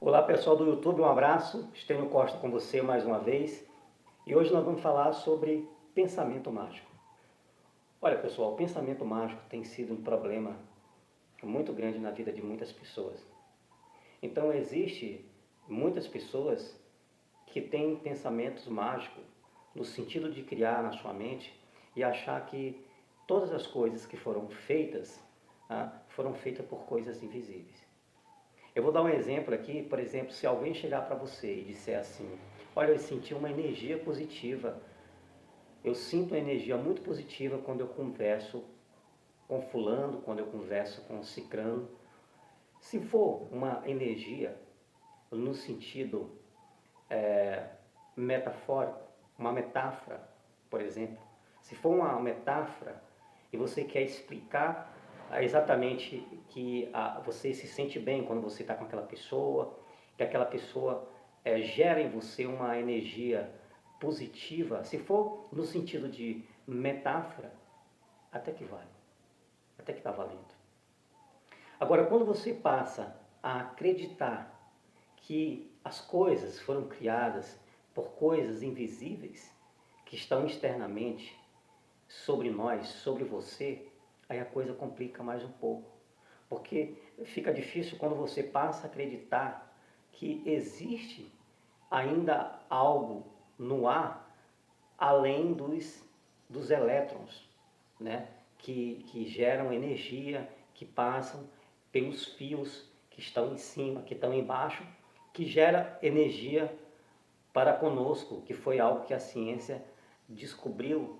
Olá pessoal do YouTube, um abraço, Estênio Costa com você mais uma vez e hoje nós vamos falar sobre pensamento mágico. Olha pessoal, o pensamento mágico tem sido um problema muito grande na vida de muitas pessoas. Então existe muitas pessoas que têm pensamentos mágicos no sentido de criar na sua mente e achar que todas as coisas que foram feitas por coisas invisíveis. Eu vou dar um exemplo aqui, por exemplo, se alguém chegar para você e disser assim, olha, eu senti uma energia positiva, eu sinto uma energia muito positiva quando eu converso com fulano, quando eu converso com cicrano. Se for uma energia no sentido metafórico, uma metáfora, por exemplo, se for uma metáfora e você quer explicar exatamente que você se sente bem quando você está com aquela pessoa, que aquela pessoa gera em você uma energia positiva, se for no sentido de metáfora, até que vale, até que está valendo. Agora, quando você passa a acreditar que as coisas foram criadas por coisas invisíveis que estão externamente sobre nós, sobre você, aí a coisa complica mais um pouco. Porque fica difícil quando você passa a acreditar que existe ainda algo no ar além dos elétrons, né? que geram energia, que passam pelos fios que estão em cima, que estão embaixo, que gera energia para conosco, que foi algo que a ciência descobriu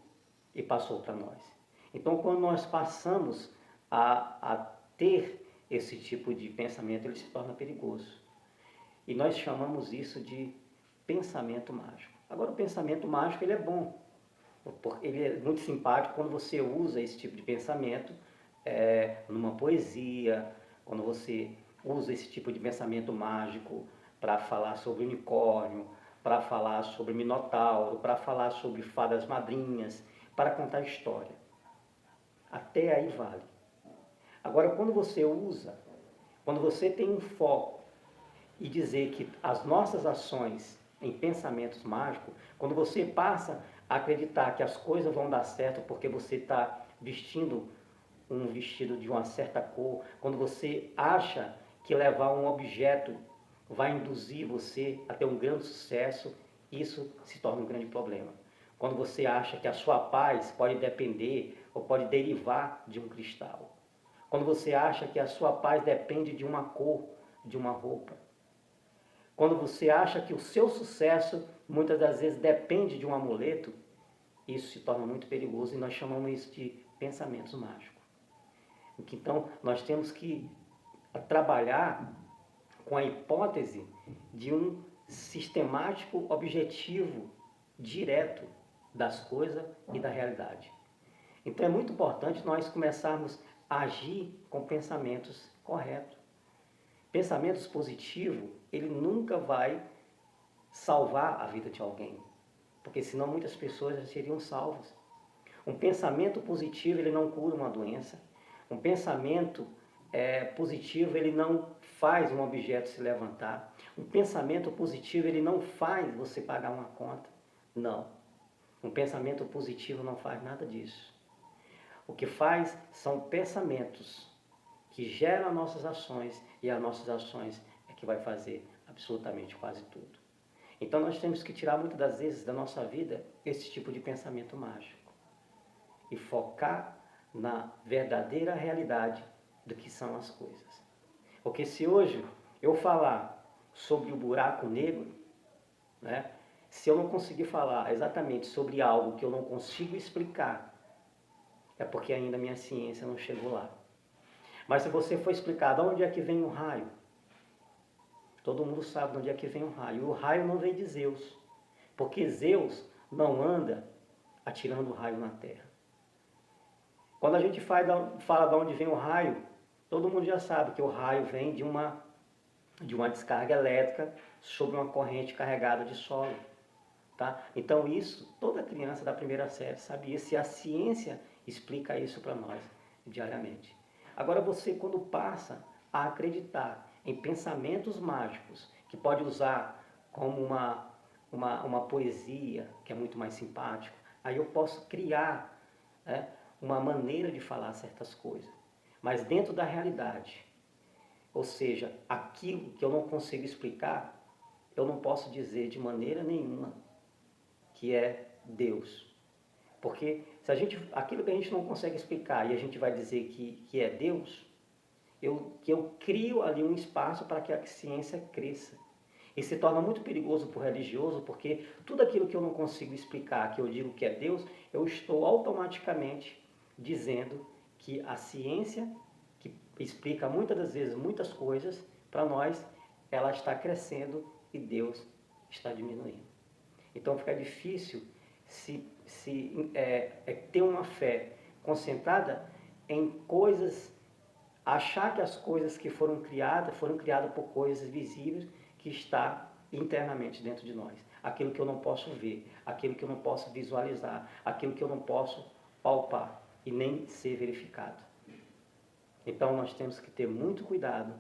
e passou para nós. Então, quando nós passamos a ter esse tipo de pensamento, ele se torna perigoso. E nós chamamos isso de pensamento mágico. Agora, o pensamento mágico ele é bom, ele é muito simpático quando você usa esse tipo de pensamento numa poesia, quando você usa esse tipo de pensamento mágico para falar sobre unicórnio, para falar sobre minotauro, para falar sobre fadas madrinhas, para contar história. Até aí vale. Agora, quando você usa, quando você tem um foco e dizer que as nossas ações em pensamentos mágicos, quando você passa a acreditar que as coisas vão dar certo porque você está vestindo um vestido de uma certa cor, quando você acha que levar um objeto vai induzir você a ter um grande sucesso, isso se torna um grande problema. Quando você acha que a sua paz pode depender ou pode derivar de um cristal. Quando você acha que a sua paz depende de uma cor, de uma roupa. Quando você acha que o seu sucesso muitas das vezes depende de um amuleto, isso se torna muito perigoso e nós chamamos isso de pensamentos mágicos. Então, nós temos que trabalhar com a hipótese de um sistemático objetivo direto das coisas e da realidade. Então, é muito importante nós começarmos a agir com pensamentos corretos. Pensamentos positivos, ele nunca vai salvar a vida de alguém, porque senão muitas pessoas já seriam salvas. Um pensamento positivo, ele não cura uma doença. Um pensamento positivo, ele não faz um objeto se levantar. Um pensamento positivo, ele não faz você pagar uma conta. Não. Um pensamento positivo não faz nada disso. O que faz são pensamentos que geram nossas ações e as nossas ações é que vai fazer absolutamente quase tudo. Então nós temos que tirar muitas das vezes da nossa vida esse tipo de pensamento mágico e focar na verdadeira realidade do que são as coisas. Porque se hoje eu falar sobre o buraco negro, né, se eu não conseguir falar exatamente sobre algo que eu não consigo explicar, é porque ainda a minha ciência não chegou lá. Mas se você for explicar de onde é que vem o raio, todo mundo sabe de onde é que vem o raio. O raio não vem de Zeus, porque Zeus não anda atirando o raio na terra. Quando a gente fala de onde vem o raio, todo mundo já sabe que o raio vem de uma descarga elétrica sobre uma corrente carregada de solo. Tá? Então isso, toda criança da primeira série sabia, se a ciência explica isso para nós diariamente. Agora você, quando passa a acreditar em pensamentos mágicos, que pode usar como uma poesia, que é muito mais simpático, aí eu posso criar, né, uma maneira de falar certas coisas, mas dentro da realidade. Ou seja, aquilo que eu não consigo explicar, eu não posso dizer de maneira nenhuma que é Deus. Porque se aquilo que a gente não consegue explicar e a gente vai dizer que é Deus, eu crio ali um espaço para que a ciência cresça. E se torna muito perigoso para o religioso, porque tudo aquilo que eu não consigo explicar, que eu digo que é Deus, eu estou automaticamente dizendo que a ciência, que explica muitas das vezes muitas coisas, para nós, ela está crescendo e Deus está diminuindo. Então fica difícil ter uma fé concentrada em coisas, achar que as coisas que foram criadas por coisas visíveis que está internamente dentro de nós. Aquilo que eu não posso ver, aquilo que eu não posso visualizar, aquilo que eu não posso palpar e nem ser verificado. Então nós temos que ter muito cuidado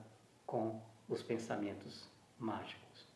com os pensamentos mágicos.